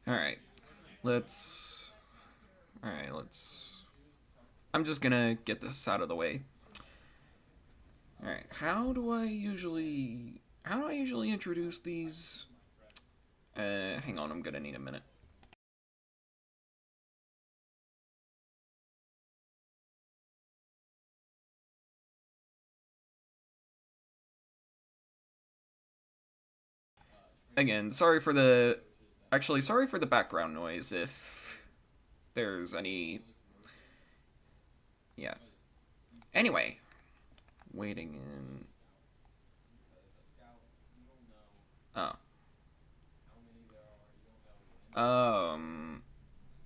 Alright, let's... Alright, let's... I'm just gonna get this out of the way. Alright, How do I usually introduce these? Hang on, I'm gonna need a minute. Again, sorry for the... Actually, sorry for the background noise if there's any... Yeah. Anyway, waiting in... Oh. Um...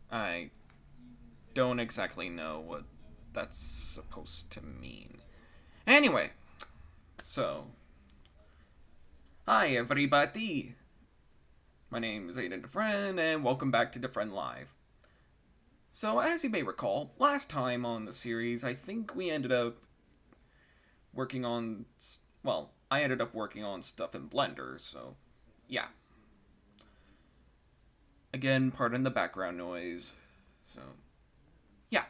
I don't exactly know what that's supposed to mean. Anyway, so... Hi, everybody! My name is Aidan DeFrehn, and welcome back to DeFrehn Live. So, as you may recall, last time on the series, I think we ended up working on... Well, I ended up working on stuff in Blender, so yeah. Again, pardon the background noise. So, yeah.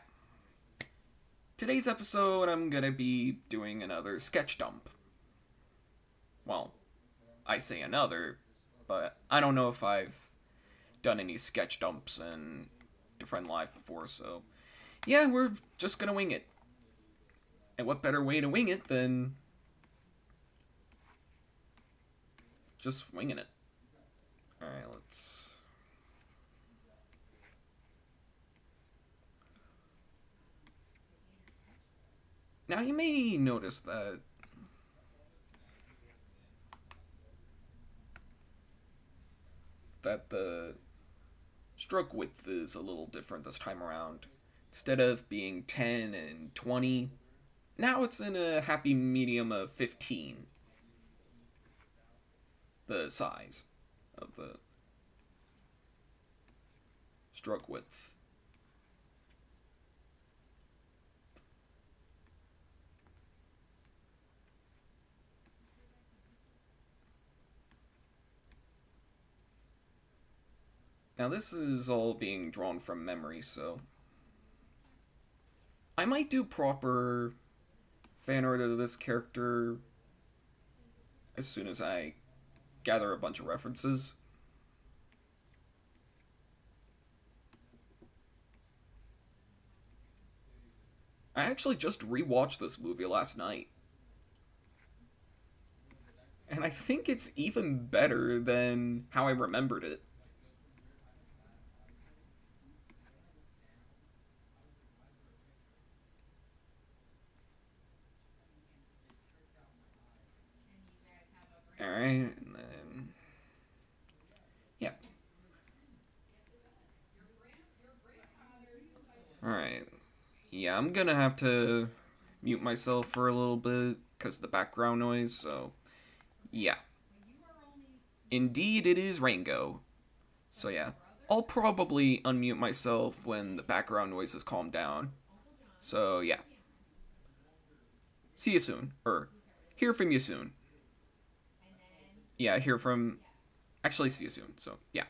Today's episode, I'm gonna be doing another sketch dump. Well, I say another, but I don't know if I've done any sketch dumps in DeFrehn Live before, so yeah, we're just gonna wing it. And what better way to wing it than just winging it? Alright, let's... Now you may notice that the stroke width is a little different this time around. Instead of being 10 and 20, now it's in a happy medium of 15. The size of the stroke width. Now this is all being drawn from memory, so I might do proper fan art of this character as soon as I gather a bunch of references. I actually just rewatched this movie last night. And I think it's even better than how I remembered it. Alright, and then... Yeah. Alright. Yeah, I'm gonna have to mute myself for a little bit because of the background noise, so... Yeah. Indeed, it is Rango. So yeah, I'll probably unmute myself when the background noise has calmed down. So yeah. See you soon. Hear from you soon. Yeah, hear from... Actually, see you soon. So yeah.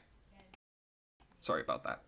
Sorry about that.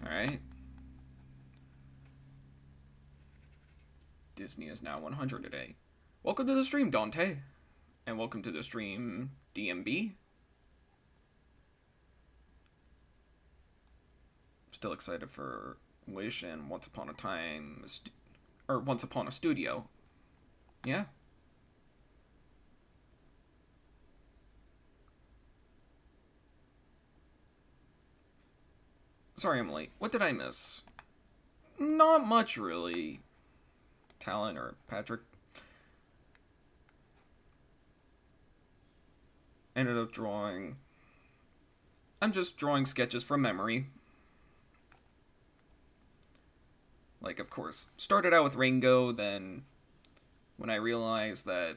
Alright. Disney is now 100 a day. Welcome to the stream, Dante. And welcome to the stream, DMB. Still excited for Wish and Once Upon a Time, or Once Upon a Studio. Yeah. Sorry I'm late. What did I miss? Not much, really. Talon or Patrick. Ended up drawing... I'm just drawing sketches from memory. Like, of course, started out with Ringo, then when I realized that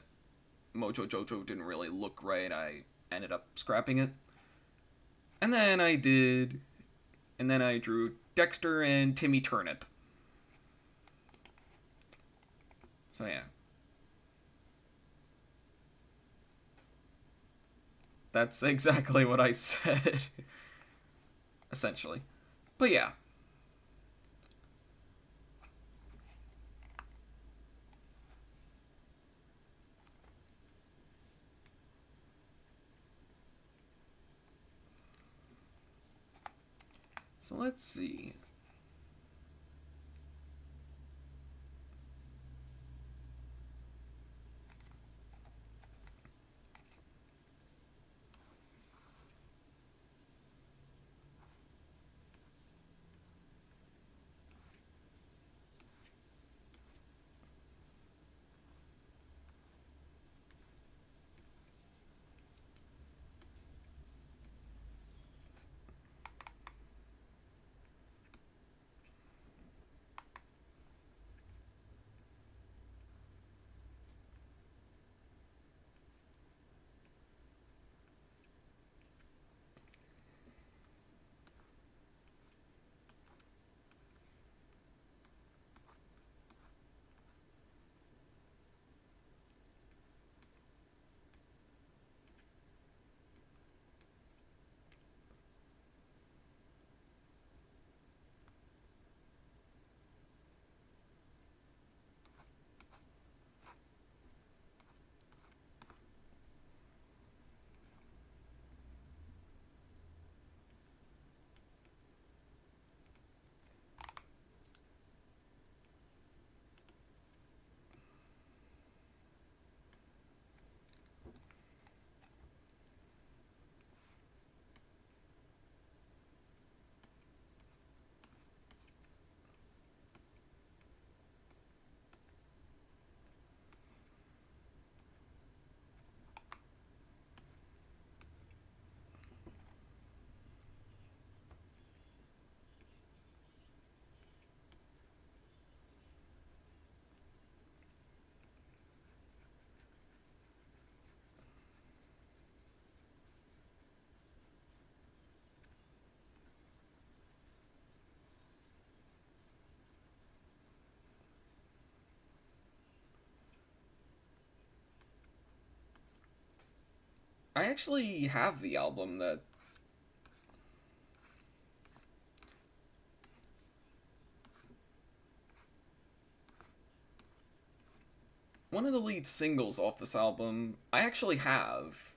Mojo Jojo didn't really look right, I ended up scrapping it. And then I drew Dexter and Timmy Turnip. So yeah. That's exactly what I said. Essentially. But yeah. So let's see. I actually have the album that... One of the lead singles off this album, I actually have.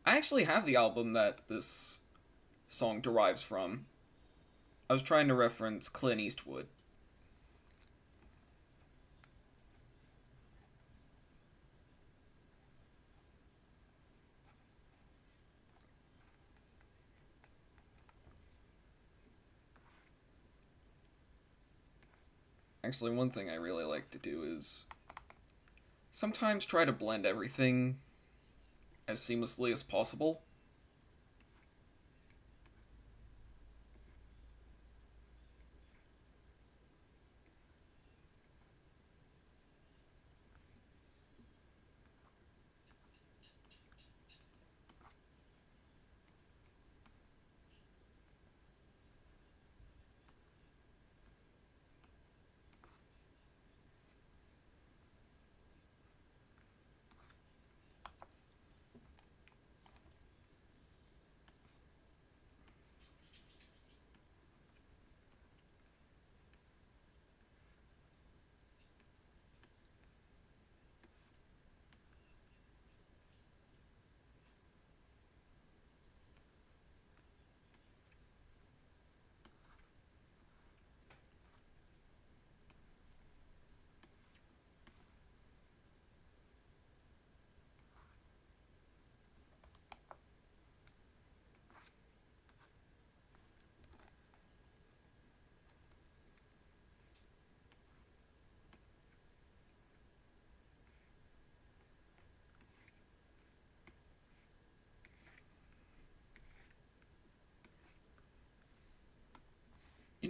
I actually have the album that this song derives from. I was trying to reference Clint Eastwood. Actually, one thing I really like to do is sometimes try to blend everything as seamlessly as possible.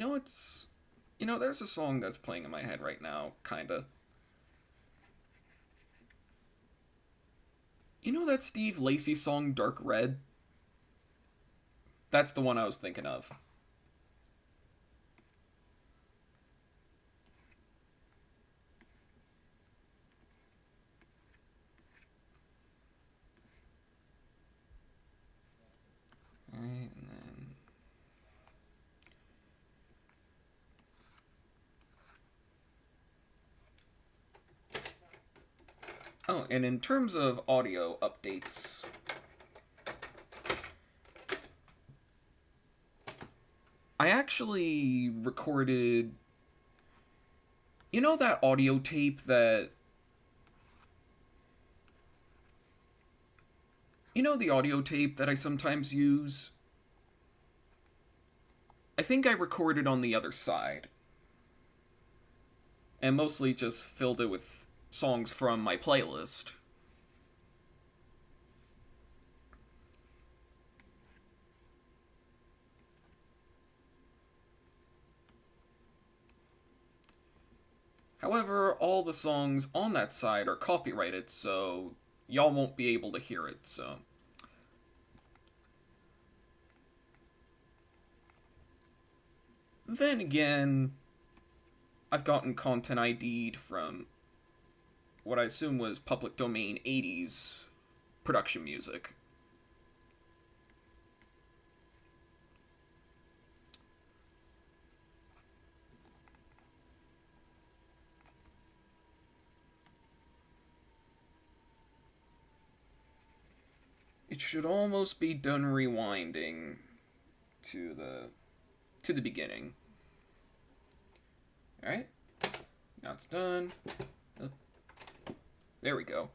it's... there's a song that's playing in my head right now, kinda. You know that Steve Lacy song, Dark Red? That's the one I was thinking of. Alright, and then... Oh, and in terms of audio updates, I actually recorded... You know that audio tape that... You know the audio tape that I sometimes use? I think I recorded on the other side. And mostly just filled it with songs from my playlist. However, all the songs on that side are copyrighted, so y'all won't be able to hear it, so... Then again, I've gotten content ID'd from what I assume was public domain 80s production music. It should almost be done rewinding to the beginning. Alright. Now it's done. There we go.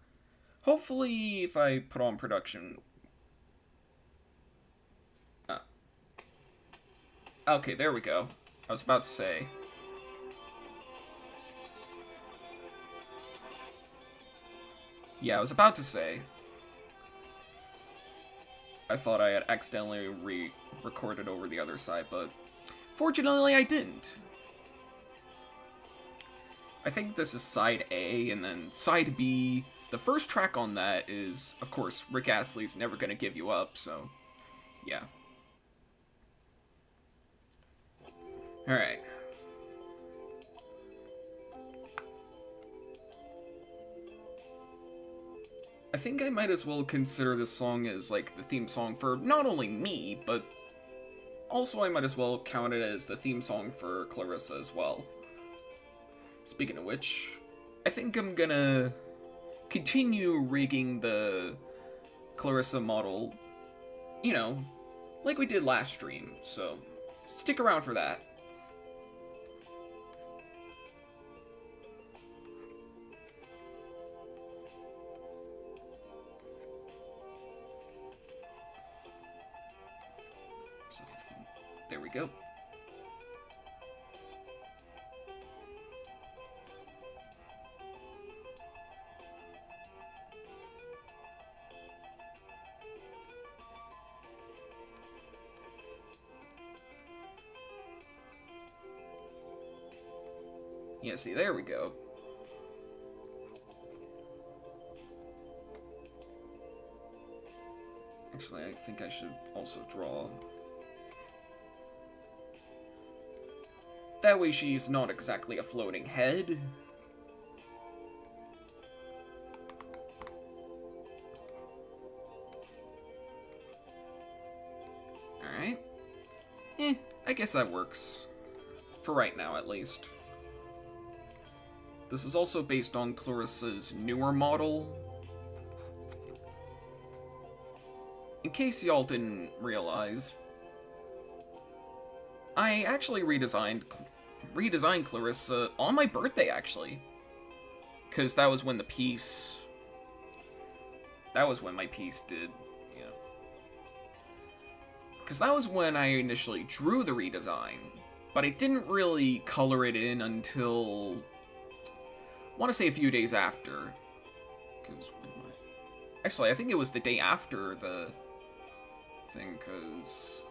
Hopefully, if I put on production... Okay, there we go. I was about to say... Yeah, I was about to say... I thought I had accidentally re-recorded over the other side, but... Fortunately, I didn't. I think this is side A, and then side B, the first track on that is, of course, Rick Astley's Never Gonna Give You Up, so, yeah. Alright. I think I might as well consider this song as, like, the theme song for not only me, but also I might as well count it as the theme song for Clarissa as well. Speaking of which, I think I'm gonna continue rigging the Clarissa model, you know, like we did last stream, so stick around for that. So there we go. Yeah, see, there we go. Actually, I think I should also draw. That way she's not exactly a floating head. Alright. I guess that works. For right now, at least. This is also based on Clarissa's newer model. In case y'all didn't realize, I actually redesigned Clarissa on my birthday, actually. Because that was when the piece... That was when my piece did, you know... Because that was when I initially drew the redesign, but I didn't really color it in until... I want to say a few days after. Actually, I think it was the day after the thing, because...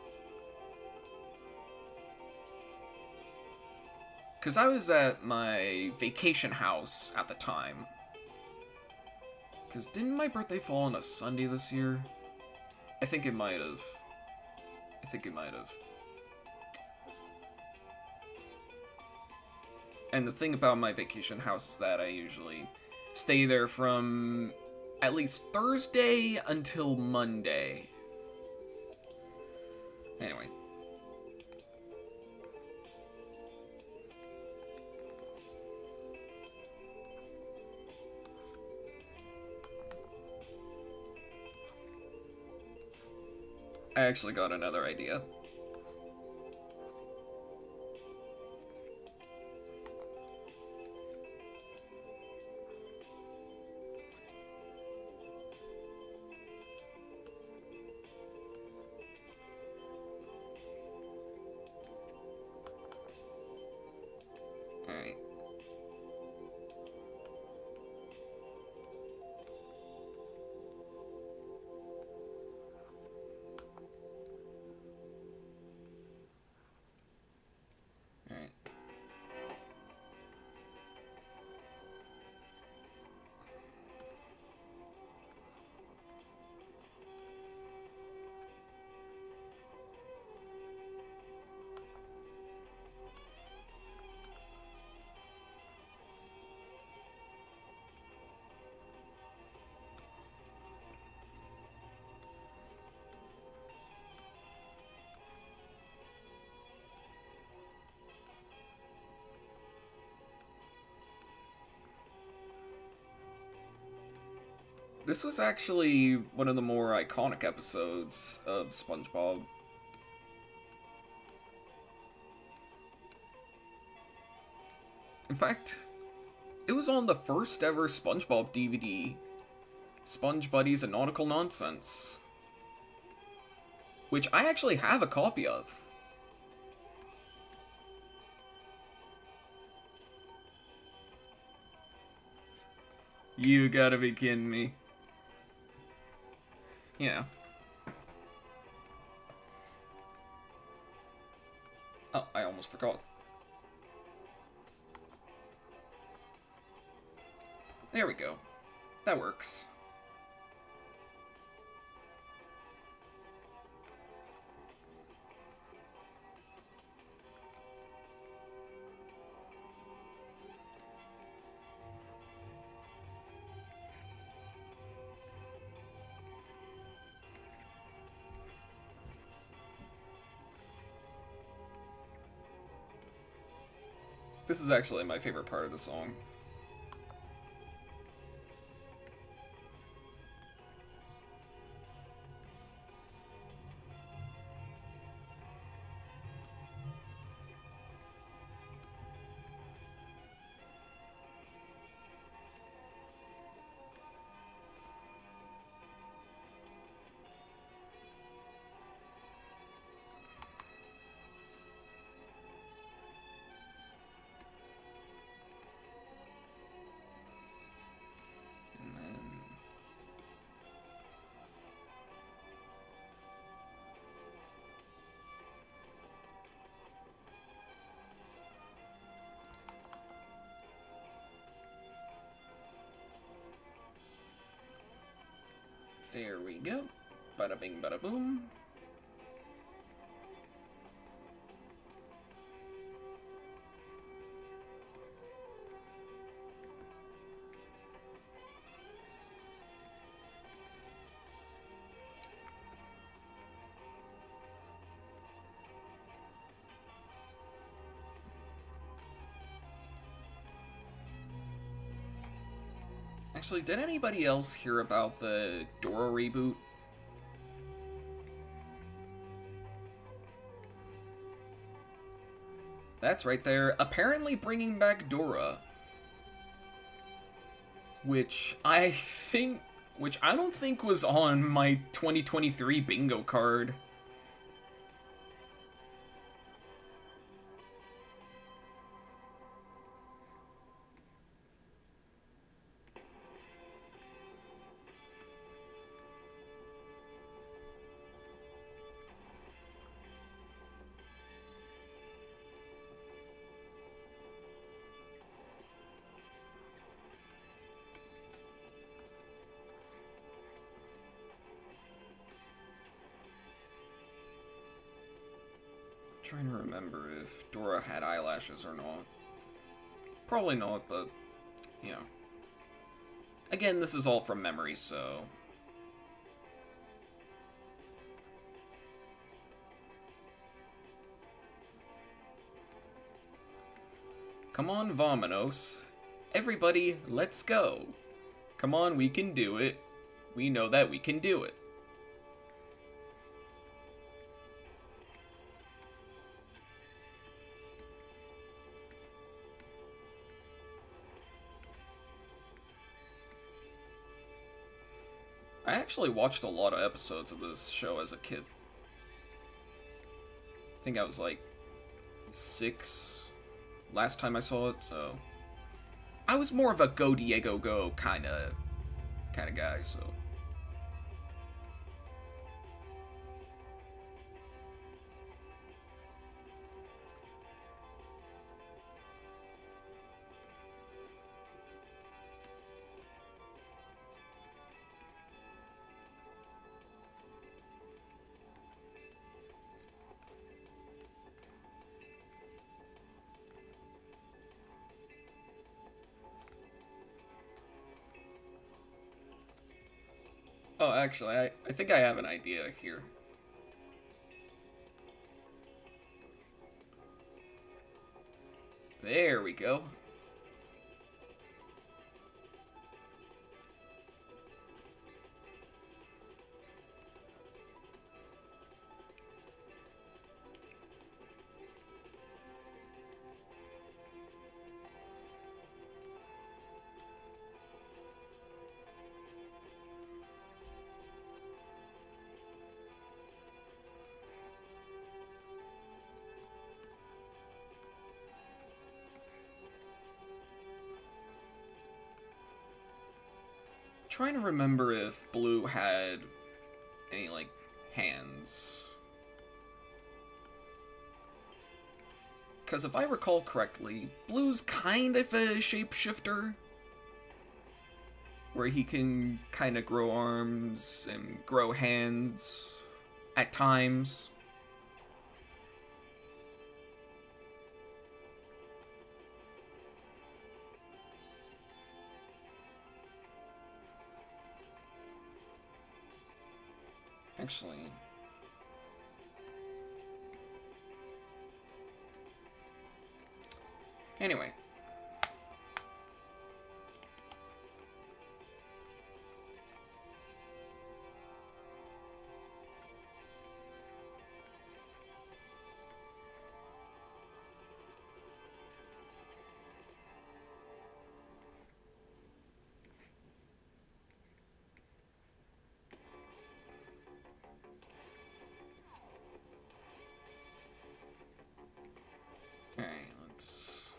Because I was at my vacation house at the time. Because didn't my birthday fall on a Sunday this year? I think it might have. I think it might have. And the thing about my vacation house is that I usually stay there from at least Thursday until Monday. Anyway. I actually got another idea. Alright. Alright. This was actually one of the more iconic episodes of SpongeBob. In fact, it was on the first ever SpongeBob DVD, Sponge Buddies and Nautical Nonsense, which I actually have a copy of. You gotta be kidding me. Yeah. Oh, I almost forgot. There we go. That works. This is actually my favorite part of the song. There we go. Bada bing, bada boom. Actually, did anybody else hear about the Dora reboot? That's right there. Apparently bringing back Dora. Which I don't think was on my 2023 bingo card. Trying to remember if Dora had eyelashes or not. Probably not, but, you know. Again, this is all from memory, so... Come on, Vominos. Everybody, let's go. Come on, we can do it. We know that we can do it. I actually watched a lot of episodes of this show as a kid. I think I was like 6 last time I saw it, so I was more of a go Diego go kind of guy, so oh, actually, I think I have an idea here. There we go. Trying to remember if Blue had any, like, hands. Because if I recall correctly, Blue's kind of a shapeshifter. Where he can kind of grow arms and grow hands at times. Actually, anyway. Alright, let's...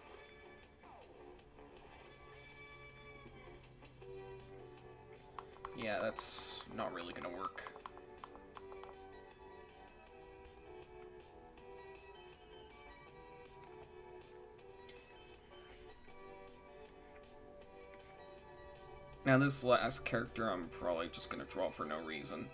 Yeah, that's not really gonna work. Now this last character I'm probably just gonna draw for no reason.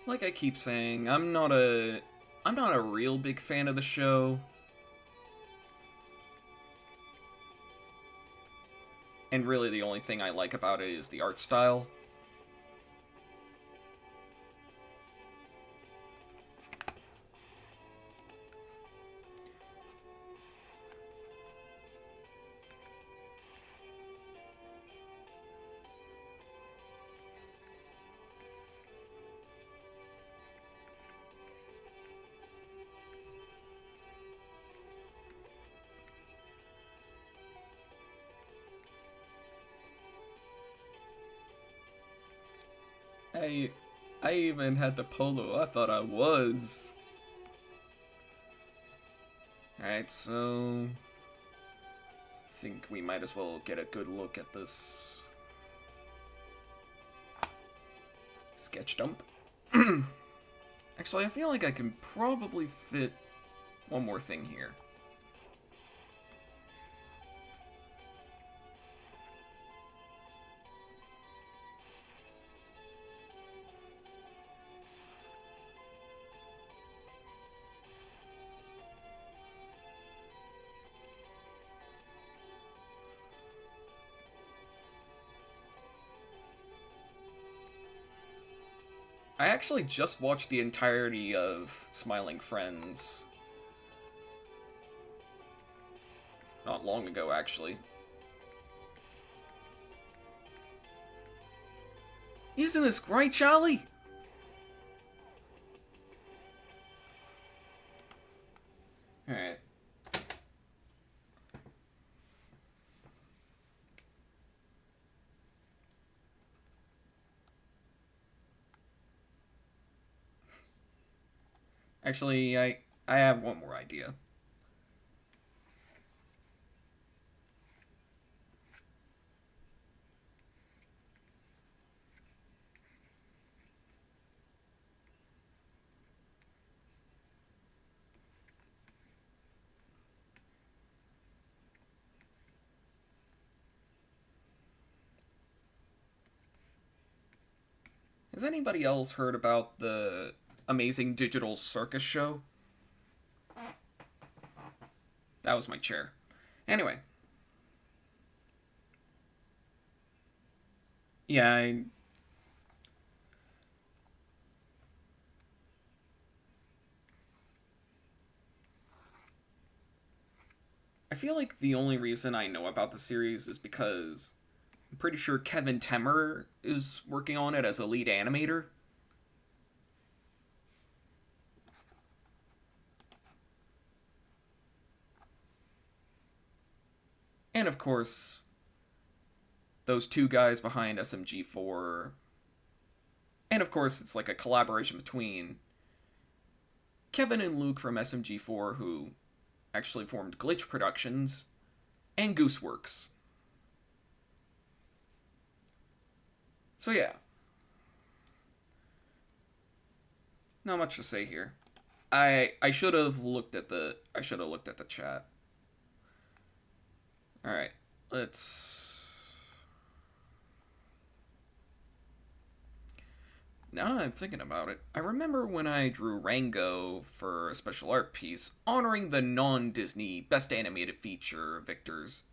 Like I keep saying, I'm not a real big fan of the show. And really the only thing I like about it is the art style. I I even had the polo I thought I was. Alright, so I think we might as well get a good look at this sketch dump. Actually, I feel like I can probably fit one more thing here. I actually just watched the entirety of Smiling Friends not long ago, actually. Isn't this great, Charlie? Alright. Actually, I have one more idea. Has anybody else heard about the amazing digital circus show? That was my chair. Anyway. Yeah, I feel like the only reason I know about the series is because I'm pretty sure Kevin Temmer is working on it as a lead animator. And of course, those two guys behind SMG4. And of course, it's like a collaboration between Kevin and Luke from SMG4, who actually formed Glitch Productions, and Gooseworks. So yeah. Not much to say here. I should have looked at the chat. Alright, let's... Now that I'm thinking about it, I remember when I drew Rango for a special art piece honoring the non-Disney Best Animated Feature victors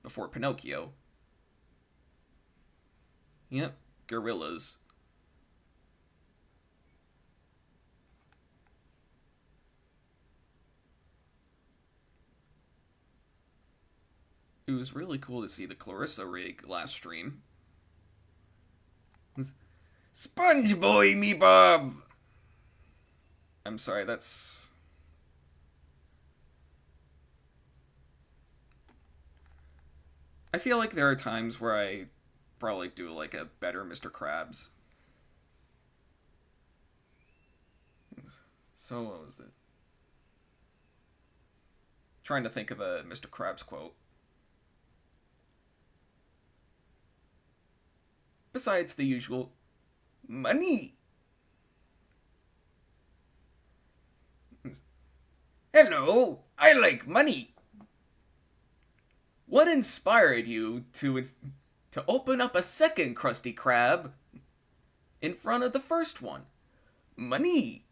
before Pinocchio. Yep, gorillas. It was really cool to see the Clarissa rig last stream. Sponge Boy, me Bob! I'm sorry, that's... I feel like there are times where I probably do like a better Mr. Krabs. So what was it? Trying to think of a Mr. Krabs quote. Besides the usual, money! Hello, I like money! What inspired you to open up a second Krusty Krab in front of the first one? Money!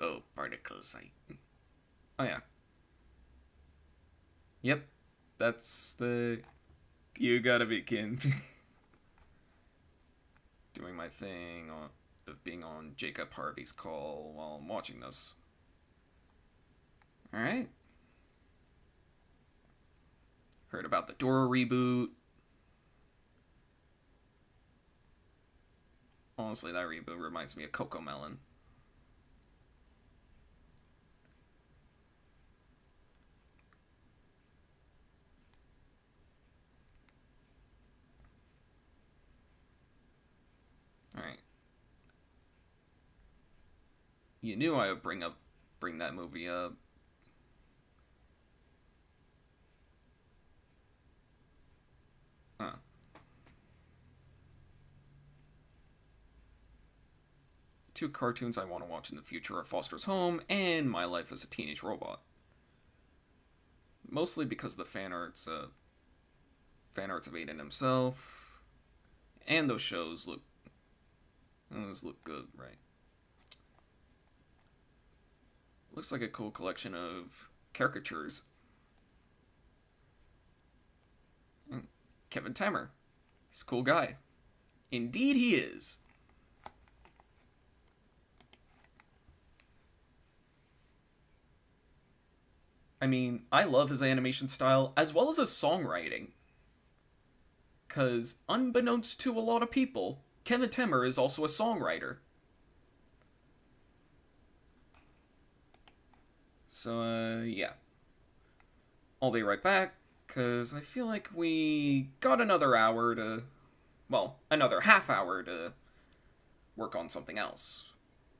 Oh, particles, Oh yeah. Yep, that's the... You gotta be kidding. Doing my thing of being on Jacob Harvey's call while I'm watching this. Alright. Heard about the Dora reboot. Honestly, that reboot reminds me of Coco Melon. You knew I would bring that movie up. Huh. Two cartoons I want to watch in the future are Foster's Home and My Life as a Teenage Robot. Mostly because the fan arts of Aidan himself, and those shows look good, right? Looks like a cool collection of caricatures. Kevin Temer, he's a cool guy. Indeed, he is. I mean, I love his animation style as well as his songwriting. Because, unbeknownst to a lot of people, Kevin Temer is also a songwriter. So, yeah. I'll be right back, because I feel like we got another hour to. Well, another half hour to work on something else.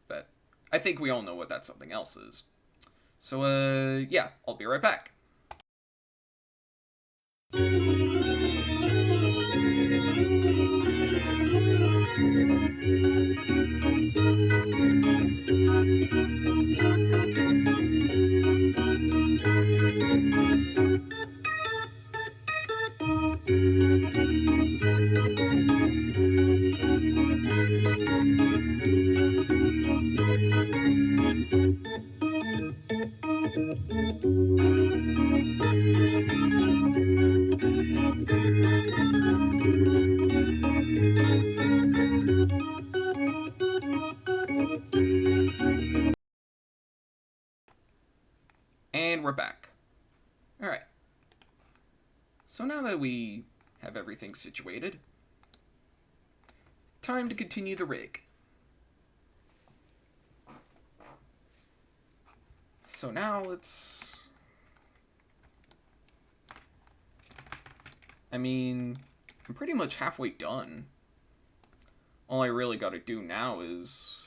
But I think we all know what that something else is. So, yeah, I'll be right back. And we're back. Alright. So now that we have everything situated, time to continue the rig. So now let's. I mean, I'm pretty much halfway done. All I really gotta do now is.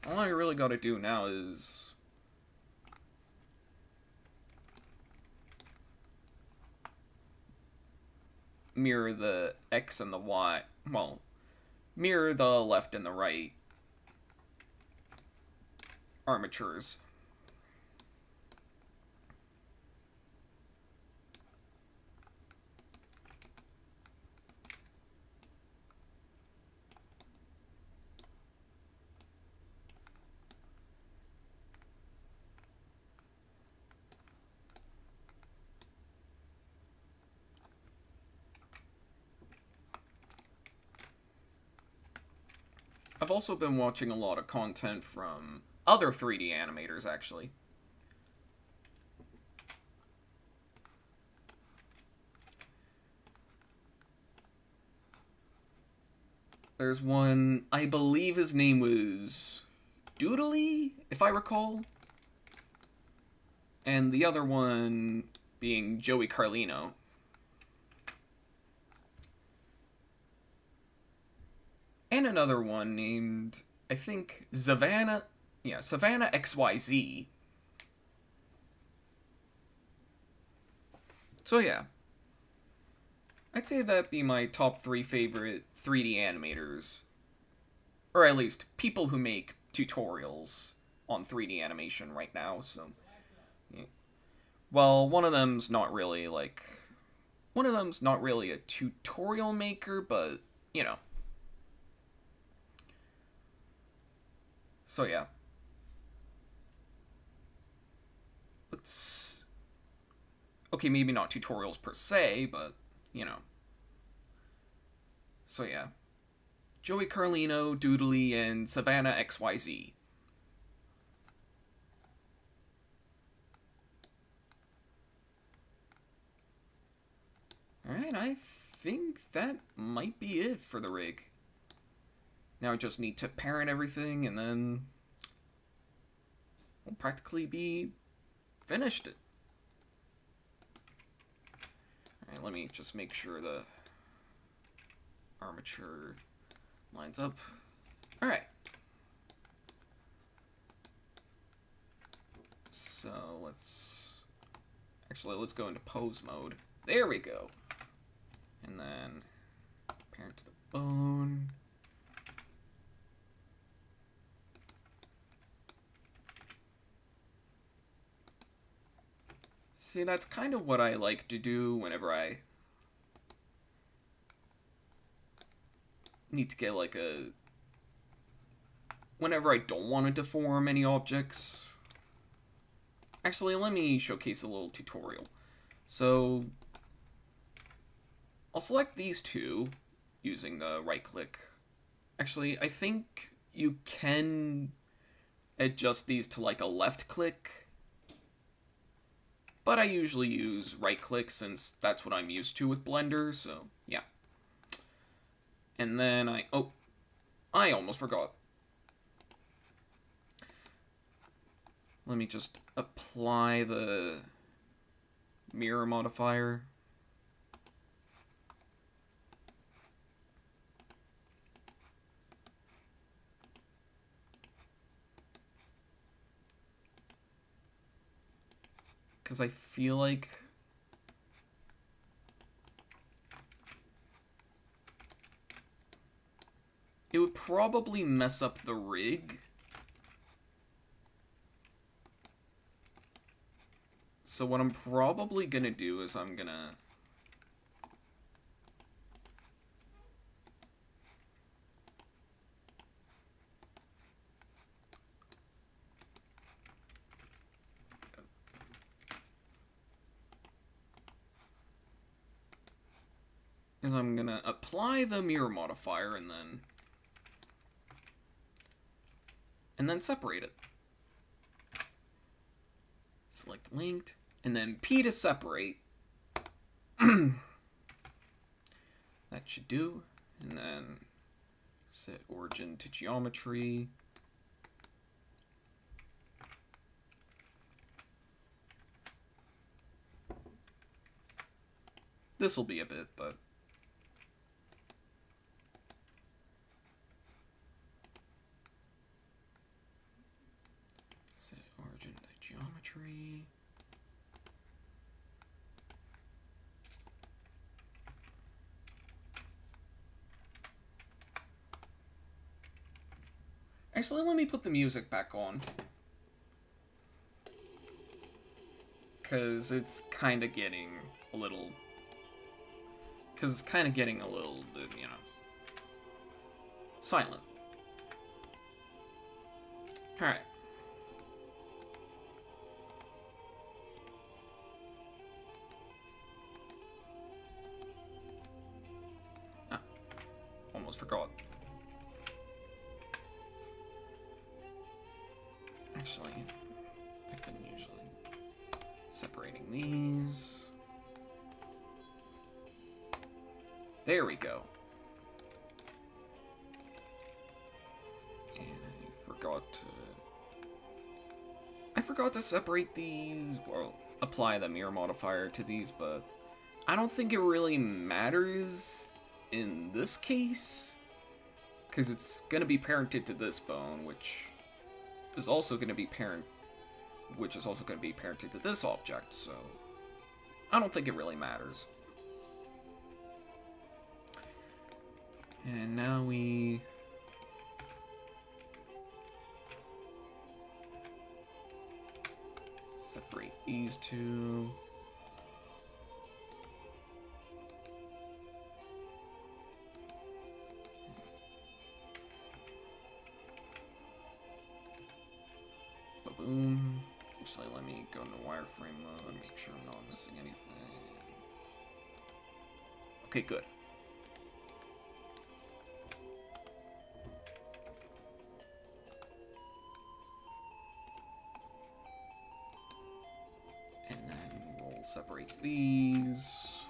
All I really gotta do now is. Mirror the X and the Y. Well, mirror the left and the right armatures. I've also been watching a lot of content from other 3D animators, actually. There's one, I believe his name was Doodly, if I recall. And the other one being Joey Carlino. And another one named, I think, Savannah. Yeah, Savannah XYZ. So yeah. I'd say that'd be my top 3 favorite 3D animators. Or at least people who make tutorials on 3D animation right now, so. Yeah. Well, one of them's not really a tutorial maker, but, you know. So yeah. Let's. Okay, maybe not tutorials per se, but, you know. So yeah. Joey Carlino, Doodly, and Savannah XYZ. Alright, I think that might be it for the rig. Now I just need to parent everything, and then we'll practically be finished. Alright, let me just make sure the armature Lines up. Alright. So let's go into pose mode. There we go. And then parent to the bone. See, that's kind of what I like to do whenever I need to get like whenever I don't want to deform any objects. Actually, let me showcase a little tutorial. So, I'll select these two using the right click. Actually, I think you can adjust these to like a left click, but I usually use right click since that's what I'm used to with Blender, so yeah. And then I almost forgot. Let me just apply the mirror modifier. Because I feel like it would probably mess up the rig. So what I'm probably gonna do is I'm gonna apply the mirror modifier and then separate it. Select linked, and then P to separate. That should do. And then set origin to geometry. This will be a bit, but set origin to geometry. Actually, let me put the music back on. Because it's kind of getting a little... you know, silent. Alright. Ah, almost forgot. Actually, I've been usually separating these. There we go. And I forgot to separate these, well, apply the mirror modifier to these, but I don't think it really matters in this case, because it's going to be parented to this bone, which is also going to be parented to this object, so I don't think it really matters. And now we separate these two. Ba-boom. Actually, let me go into wireframe mode and make sure I'm not missing anything. Okay, good. And then we'll separate these.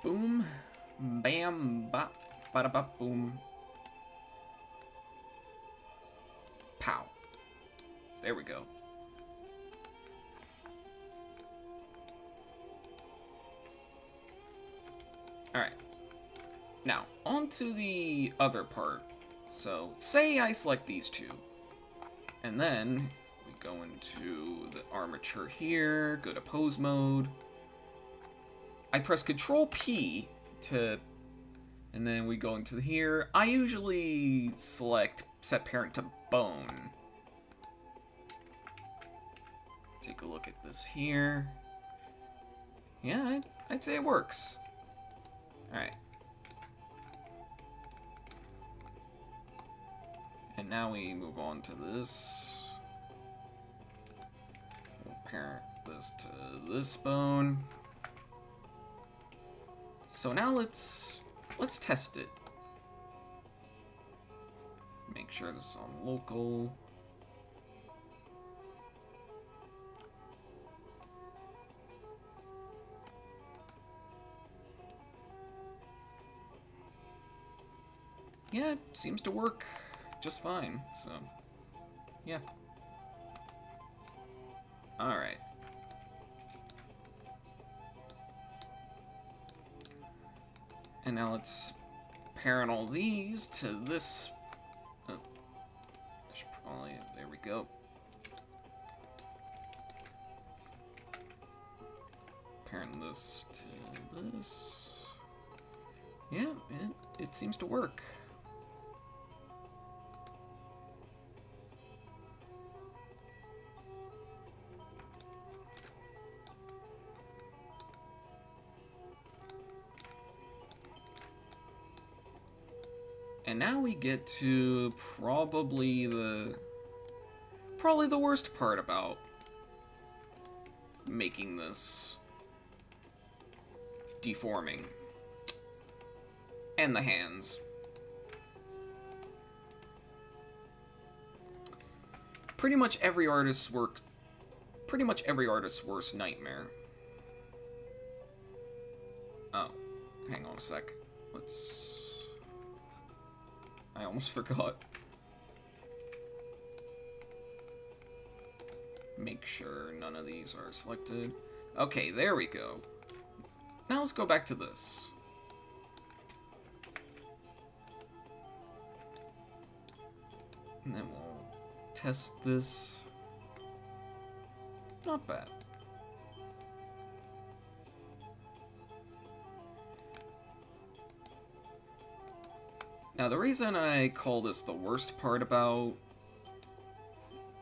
Boom. Bam. Bop. Bada bop. Boom. Pow. There we go. Alright. Now, on to the other part. So, say I select these two. And then, we go into the armature here, go to pose mode. I press Control P to... And then we go into here. I usually select set parent to bone. Take a look at this here. Yeah, I'd say it works. Alright. And now we move on to this. We'll parent this to this bone. So now let's test it. Make sure this is on local. Yeah, it seems to work just fine, so, yeah. Alright. And now let's parent all these to this. Oh, I should probably, there we go. Parent this to this. Yeah, it seems to work. And now we get to probably the worst part about making this deforming. And the hands. Pretty much every artist's worst nightmare. Oh, hang on a sec. I almost forgot. Make sure none of these are selected. Okay, there we go. Now let's go back to this. And then we'll test this. Not bad. Now, the reason I call this the worst part about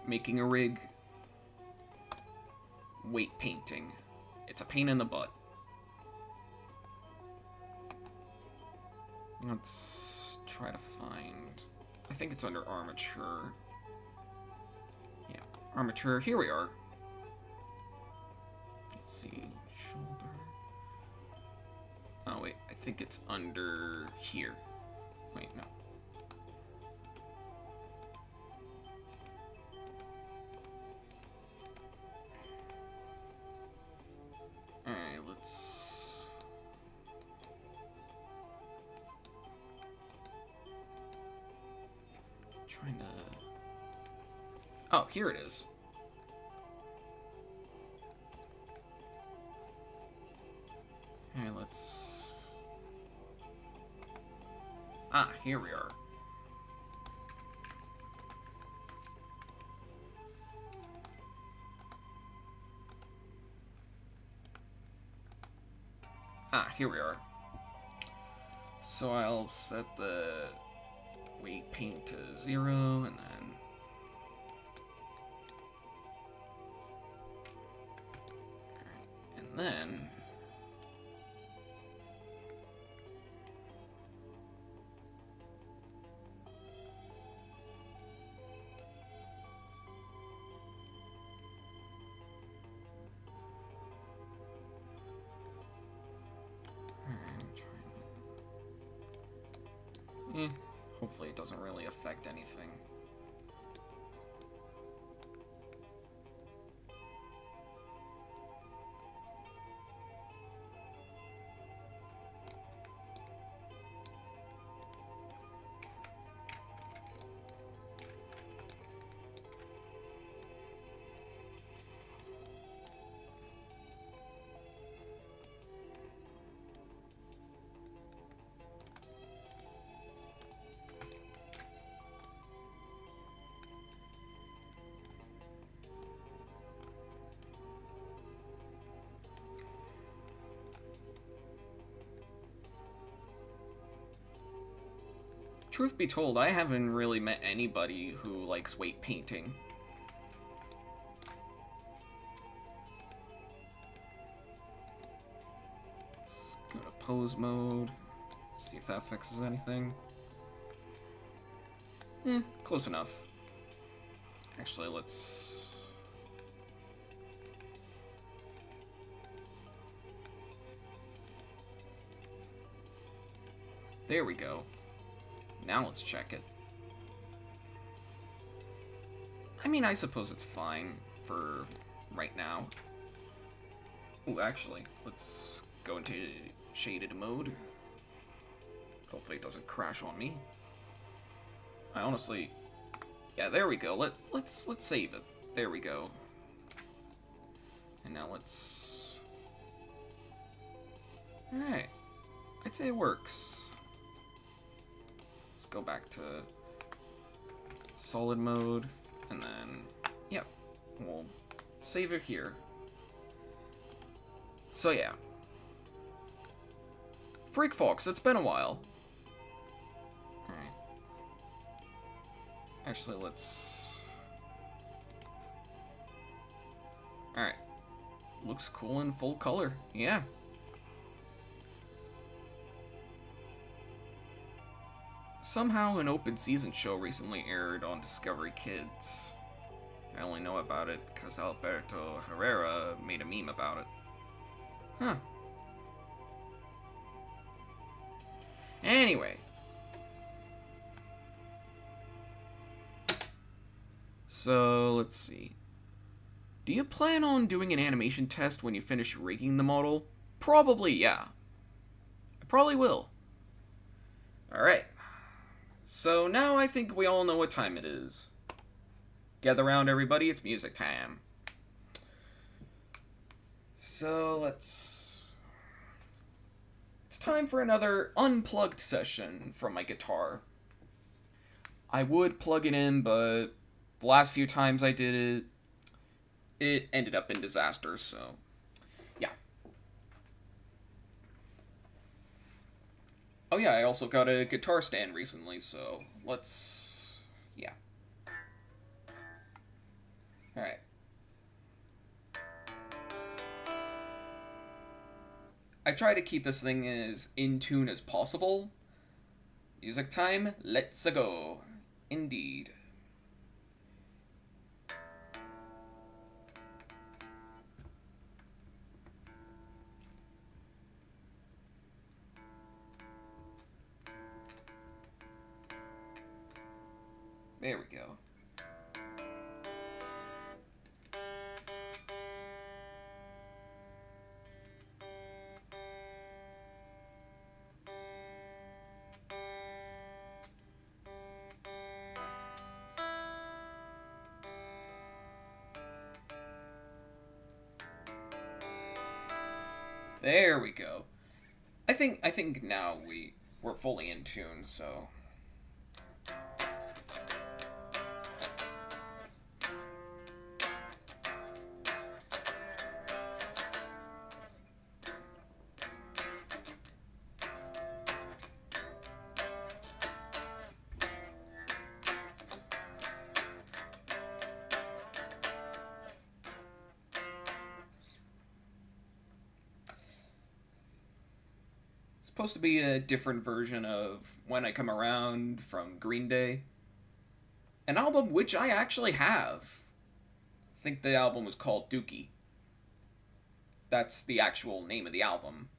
making a rig, weight painting. It's a pain in the butt. Let's try to find... I think it's under armature. Yeah, armature, here we are. Let's see, shoulder. Oh wait, I think it's under here. Wait, no. Alright, let's... Trying to... Oh, here it is. Alright, let's... Ah, here we are. Ah, here we are. So I'll set the weight paint to 0, and then... Alright, and then... Hopefully it doesn't really affect anything. Truth be told, I haven't really met anybody who likes weight painting. Let's go to pose mode. See if that fixes anything. Close enough. Actually, let's... There we go. Now let's check it. I mean, I suppose it's fine for right now. Ooh, actually, let's go into shaded mode. Hopefully it doesn't crash on me. I honestly... Yeah, there we go. Let's save it. There we go. And now let's... Alright. I'd say it works. Let's go back to solid mode, and then, yep, we'll save it here. So yeah. Freak Fox, it's been a while. Alright. Actually, let's... Alright. Looks cool in full color, yeah. Somehow an open season show recently aired on Discovery Kids. I only know about it because Alberto Herrera made a meme about it. Huh. Anyway. So, let's see. Do you plan on doing an animation test when you finish rigging the model? Probably, yeah. I probably will. Alright. So now I think we all know what time it is. Gather round, everybody, it's music time. So it's time for another unplugged session from my guitar. I would plug it in, but the last few times I did it, it ended up in disaster, so yeah. Oh yeah, I also got a guitar stand recently, so let's... yeah. Alright. I try to keep this thing as in tune as possible. Music time, let's go. Indeed. There we go. There we go. I think now we're fully in tune, so... Supposed to be a different version of When I Come Around from Green Day. An album which I actually have. I think the album was called Dookie. That's the actual name of the album.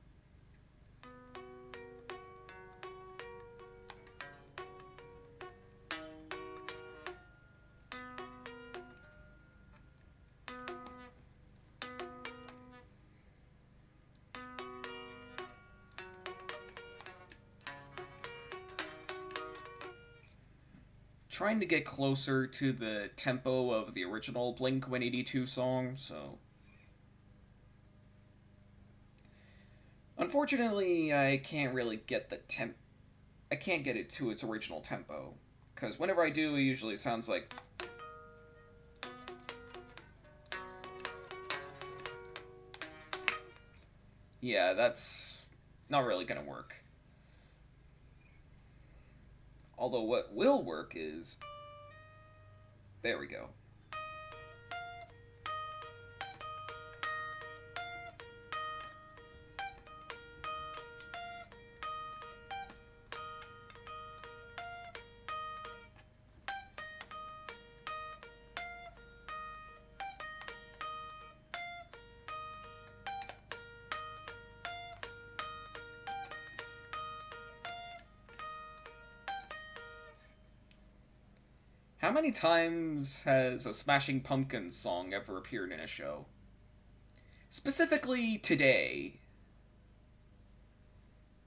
Trying to get closer to the tempo of the original Blink-182 song, so... Unfortunately, I can't really get the I can't get it to its original tempo, because whenever I do, it usually sounds like... Yeah, that's not really gonna work. Although what will work is... There we go. How many times has a Smashing Pumpkins song ever appeared in a show? Specifically today,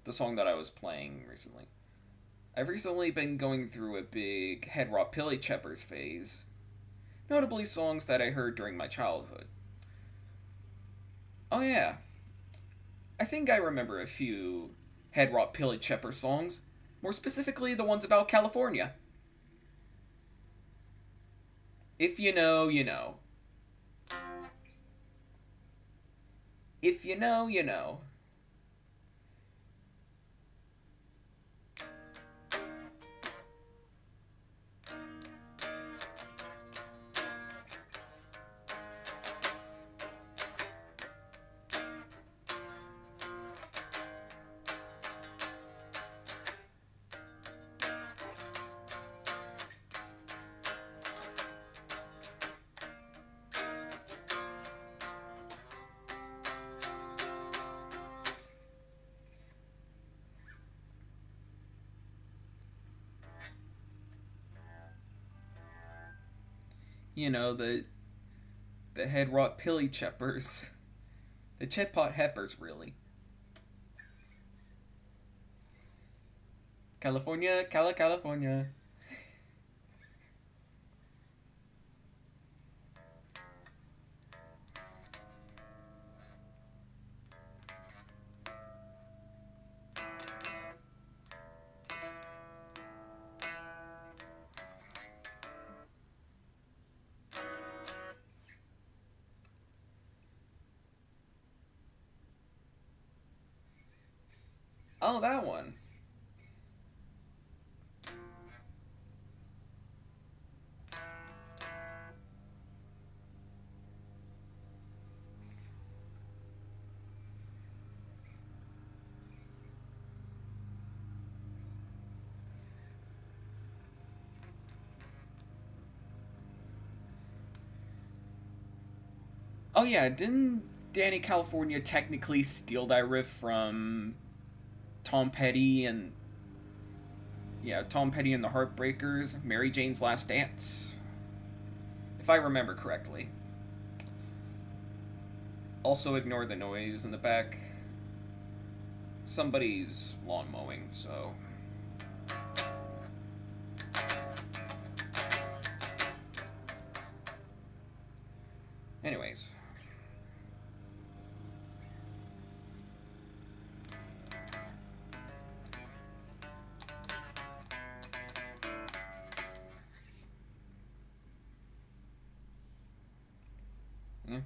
the song that I was playing recently. I've recently been going through a big head rock Pilly Cheppers phase, notably songs that I heard during my childhood. Oh yeah, I think I remember a few head rock Pilly Chepper songs, more specifically the ones about California. If you know, you know. If you know, you know. You know, the head rot Pilly Cheppers. The Chetpot Heppers, really. California, California. Oh, that one. Oh yeah, didn't Danny California technically steal that riff from Tom Petty and Tom Petty and the Heartbreakers, Mary Jane's Last Dance, if I remember correctly. Also, ignore the noise in the back. Somebody's lawn mowing, so. Anyways. Yeah.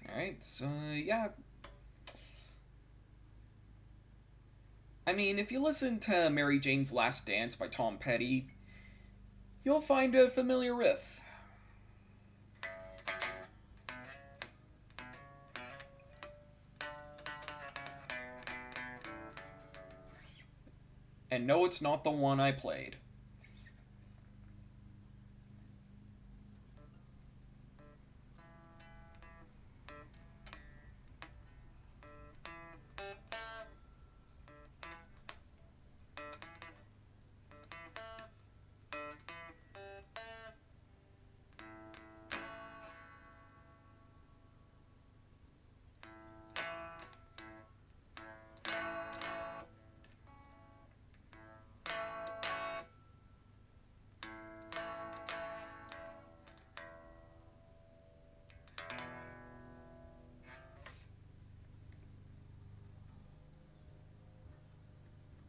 Alright, so yeah. I mean, if you listen to Mary Jane's Last Dance by Tom Petty, you'll find a familiar riff. And no, it's not the one I played.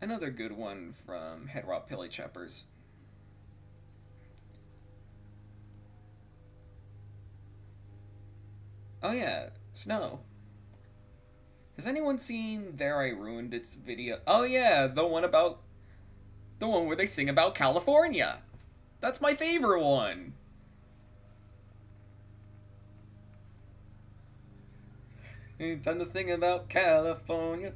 Another good one from Head Rock Pilly Cheppers. Oh yeah, Snow. Has anyone seen There I Ruined Its video? Oh yeah, the one where they sing about California. That's my favorite one. Ain't time to think about California.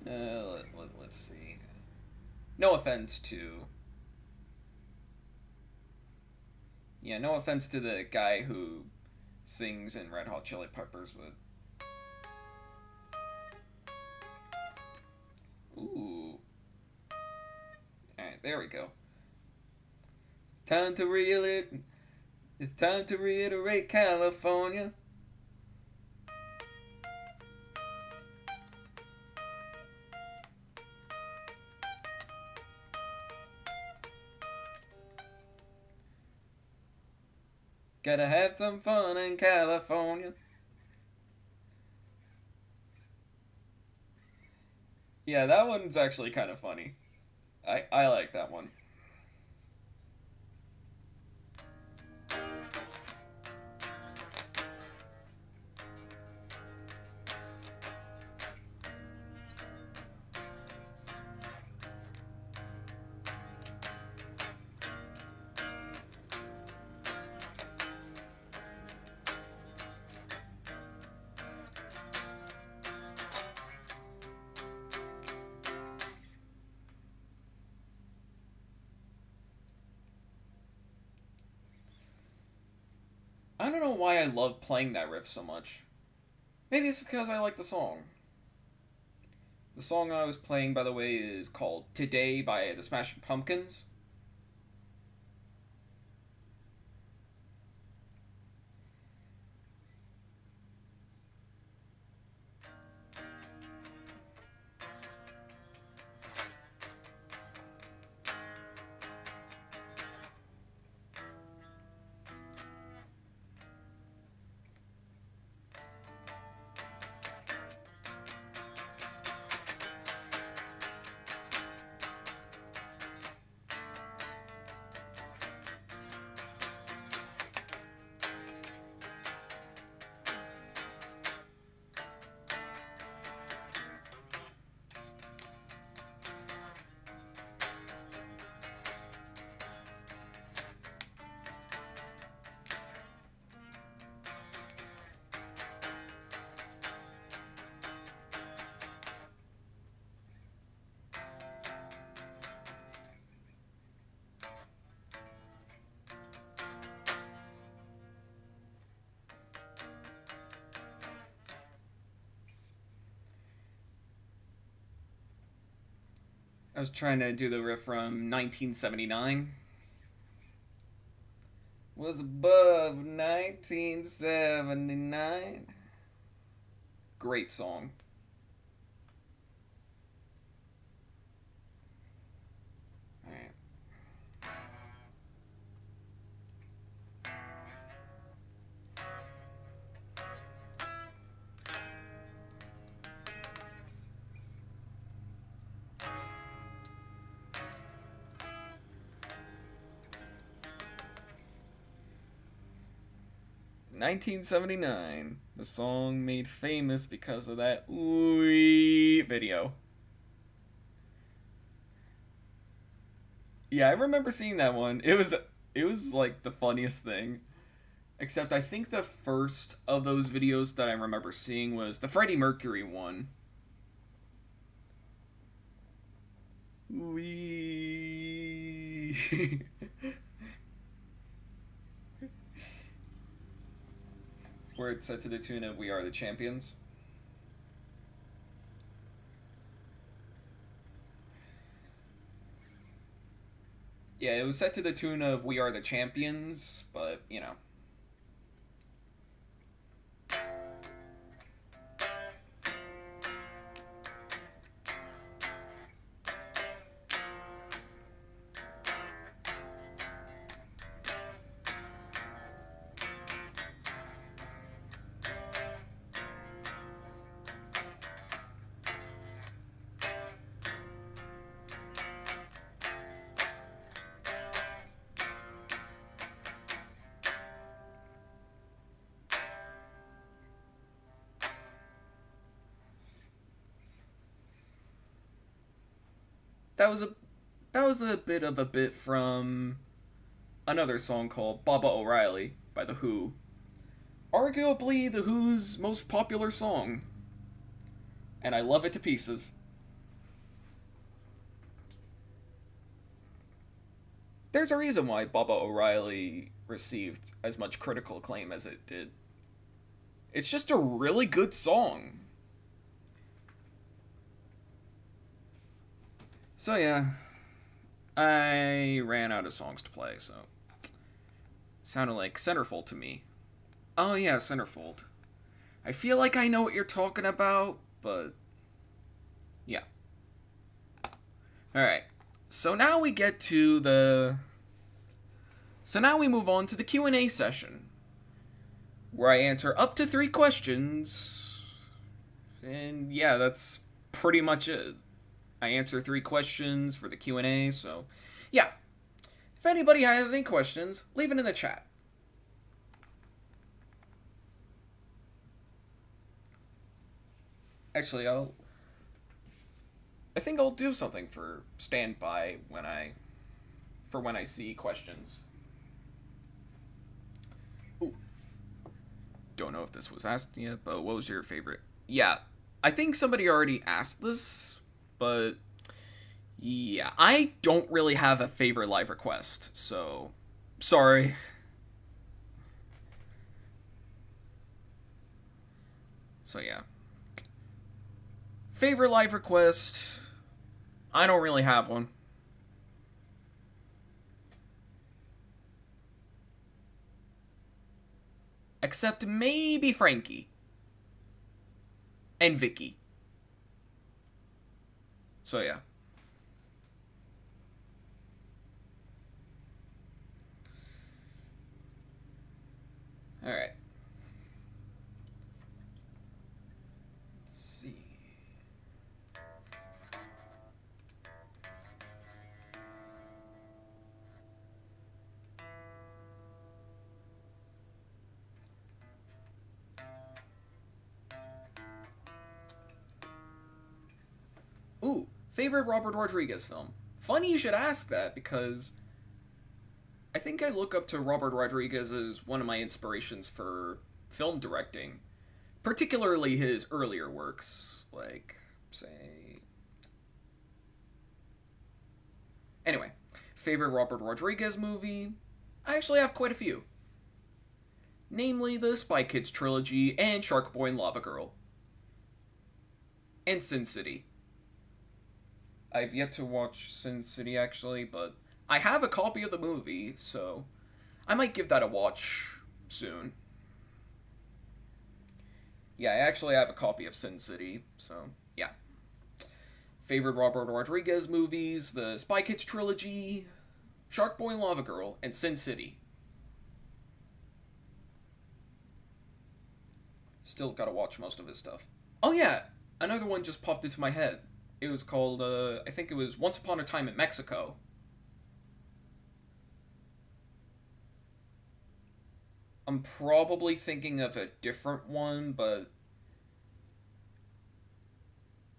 Let's see. No offense to. Yeah, no offense to the guy who sings in Red Hot Chili Peppers, but. Ooh. Alright, there we go. Time to reel it. It's time to reiterate California. Gotta have some fun in California. Yeah, that one's actually kind of funny. I like that one. I don't know why I love playing that riff so much. Maybe it's because I like the song. The song I was playing, by the way, is called Today by the Smashing Pumpkins. '" I was trying to do the riff from 1979. Was above 1979. Great song. Alright. 1979. The song made famous because of that ooey video. Yeah, I remember seeing that one. It was like the funniest thing. Except I think the first of those videos that I remember seeing was the Freddie Mercury one. Ooey. Where it's set to the tune of "We Are the Champions." Yeah, it was set to the tune of "We Are the Champions," but, you know. that was a bit of a bit from another song called Baba O'Reilly by The Who. Arguably The Who's most popular song. And I love it to pieces. There's a reason why Baba O'Reilly received as much critical acclaim as it did. It's just a really good song. So yeah, I ran out of songs to play, so it sounded like Centerfold to me. Oh yeah, Centerfold. I feel like I know what you're talking about, but yeah. Alright, so now we get to the... So now we move on to the Q&A session, where I answer up to 3 questions, and yeah, that's pretty much it. I answer 3 questions for the Q&A, so yeah. If anybody has any questions, leave it in the chat. Actually, I think I'll do something for standby when I see questions. Ooh. Don't know if this was asked yet, but what was your favorite? Yeah, I think somebody already asked this, but yeah, I don't really have a favorite live request, so sorry. So yeah. Favorite live request? I don't really have one. Except maybe Frankie. And Vicky. So yeah. Alright. Let's see. Ooh, favorite Robert Rodriguez film. Funny you should ask that, because I think I look up to Robert Rodriguez as one of my inspirations for film directing, particularly his earlier works, like, say... Anyway, favorite Robert Rodriguez movie? I actually have quite a few. Namely the Spy Kids trilogy and Shark Boy and Lava Girl. And Sin City. I've yet to watch Sin City, actually, but I have a copy of the movie, so I might give that a watch soon. Yeah, I actually have a copy of Sin City, so yeah. Favorite Robert Rodriguez movies, the Spy Kids trilogy, Shark Boy and Lava Girl, and Sin City. Still gotta watch most of his stuff. Oh yeah, another one just popped into my head. It was called, I think it was Once Upon a Time in Mexico. I'm probably thinking of a different one, but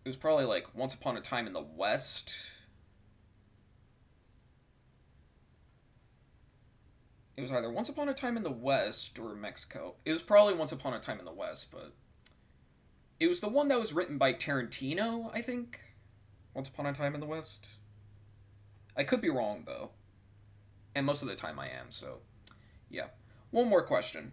it was probably like Once Upon a Time in the West. It was either Once Upon a Time in the West or Mexico. It was probably Once Upon a Time in the West, but it was the one that was written by Tarantino, I think. Once Upon a Time in the West. I could be wrong, though. And most of the time I am, so yeah. One more question.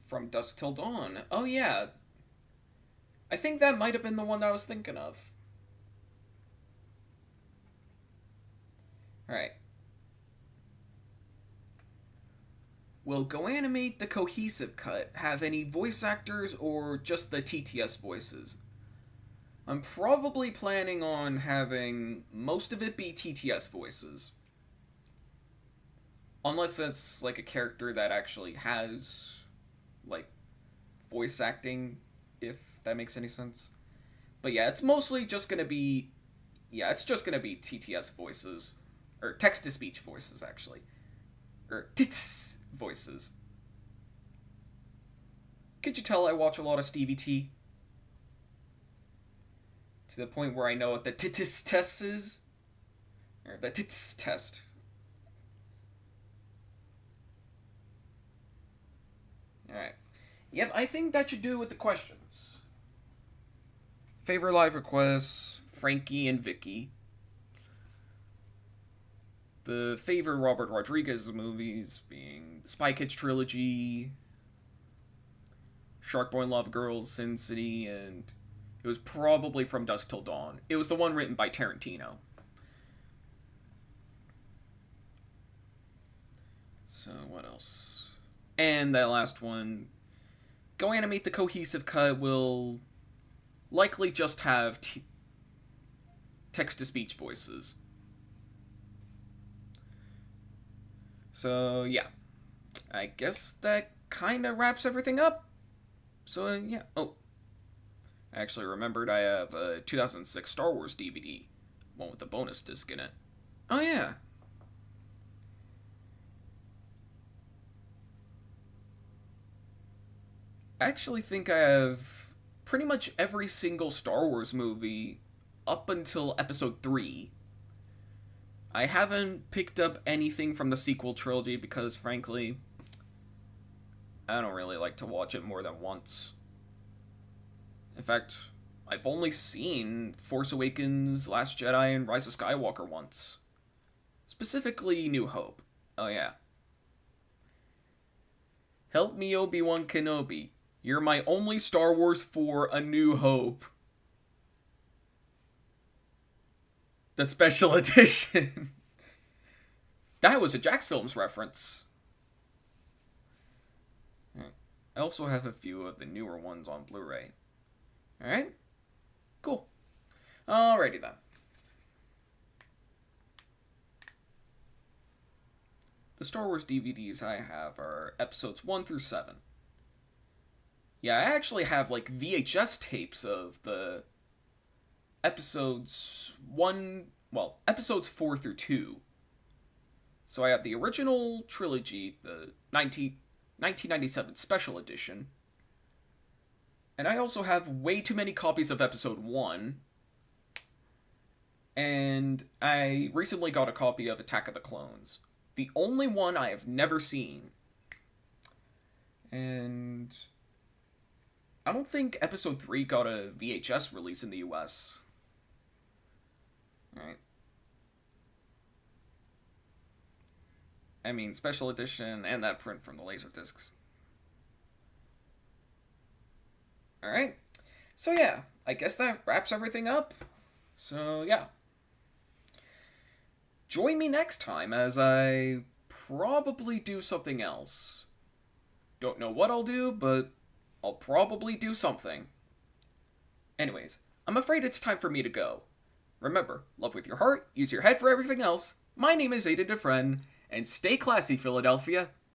From Dusk Till Dawn. Oh yeah. I think that might have been the one I was thinking of. Alright. will Go Animate the Cohesive Cut have any voice actors or just the TTS voices? I'm probably planning on having most of it be TTS voices. Unless it's like a character that actually has, like, voice acting, if that makes any sense. But yeah, it's mostly just gonna be. Yeah, it's just gonna be TTS voices. Or text to speech voices, actually. Or tits voices. Could you tell I watch a lot of Stevie T? To the point where I know what the tits test is? Or the tits test. Alright. Yep, I think that should do it with the questions. Favorite live requests, Frankie and Vicky. The favorite Robert Rodriguez movies being the Spy Kids trilogy, Shark Boy and Lava Girls, Sin City, and it was probably From Dusk Till Dawn. It was the one written by Tarantino. So, what else? And that last one, Go Animate the Cohesive Cut will likely just have text-to-speech voices. So, yeah. I guess that kind of wraps everything up. So, yeah. Oh. I actually remembered I have a 2006 Star Wars DVD. One with a bonus disc in it. Oh, yeah. I actually think I have pretty much every single Star Wars movie up until Episode 3. I haven't picked up anything from the sequel trilogy because, frankly, I don't really like to watch it more than once. In fact, I've only seen Force Awakens, Last Jedi, and Rise of Skywalker once. Specifically, New Hope. Oh yeah. Help me, Obi-Wan Kenobi. You're my only Star Wars for A New Hope. The special edition. That was a Jax Films reference. I also have a few of the newer ones on Blu-ray. Alright? Cool. Alrighty then. The Star Wars DVDs I have are episodes 1 through 7. Yeah, I actually have like VHS tapes of the episodes 4 through 2. So I have the original trilogy, the 1997 special edition. And I also have way too many copies of episode 1. And I recently got a copy of Attack of the Clones. The only one I have never seen. And I don't think episode 3 got a VHS release in the US. Alright. I mean, special edition and that print from the Laserdiscs. Alright. So yeah, I guess that wraps everything up. So yeah. Join me next time as I probably do something else. Don't know what I'll do, but I'll probably do something. Anyways, I'm afraid it's time for me to go. Remember, love with your heart, use your head for everything else. My name is Aidan DeFrehn, and stay classy, Philadelphia.